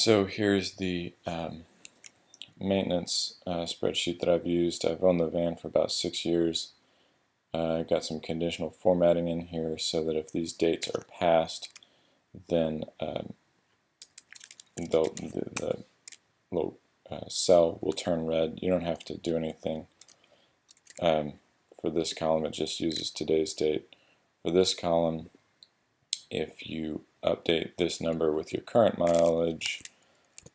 So here's the maintenance spreadsheet that I've used. I've owned the van for about 6 years. I've got some conditional formatting in here so that if these dates are passed, then the little cell will turn red. You don't have to do anything. For this column, it just uses today's date. For this column, if you update this number with your current mileage,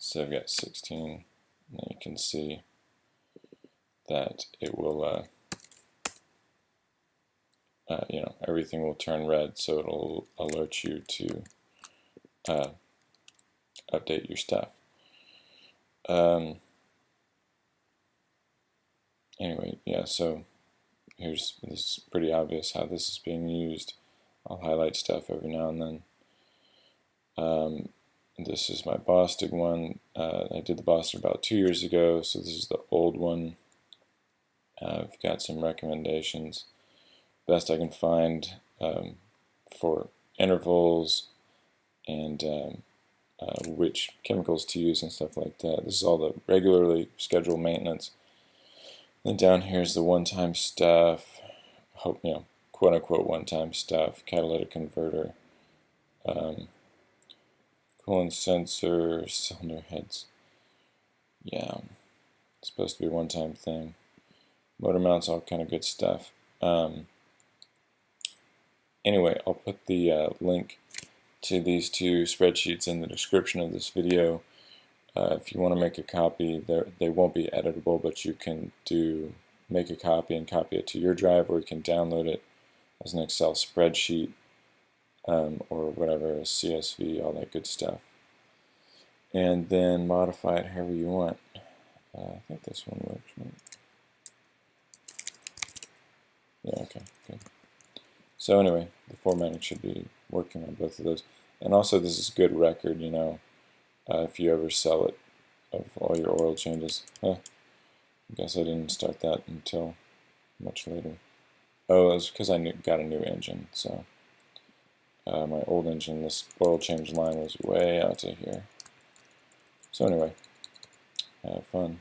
so I've got 16, and you can see that it will, everything will turn red, so it'll alert you to update your stuff. Anyway, yeah, so this is pretty obvious how this is being used. I'll highlight stuff every now and then. This is my Bostig one. I did the Bostig about 2 years ago, so this is the old one. I've got some recommendations, best I can find, for intervals and which chemicals to use and stuff like that. This is all the regularly scheduled maintenance. Then down here is the one-time stuff, quote-unquote one-time stuff, catalytic converter, coolant sensor, cylinder heads. Yeah, it's supposed to be a one-time thing. Motor mounts, all kind of good stuff. Anyway, I'll put the link to these two spreadsheets in the description of this video. If you want to make a copy, they won't be editable, but you can make a copy and copy it to your drive, or you can download it as an Excel spreadsheet, or whatever, a CSV, all that good stuff. And then modify it however you want. I think this one works, right? Yeah, okay, good. So anyway, the formatting should be working on both of those. And also this is good record, if you ever sell it, of all your oil changes. I guess I didn't start that until much later. Oh, it was because I got a new engine, so my old engine, this oil change line was way out to here. So anyway, have fun.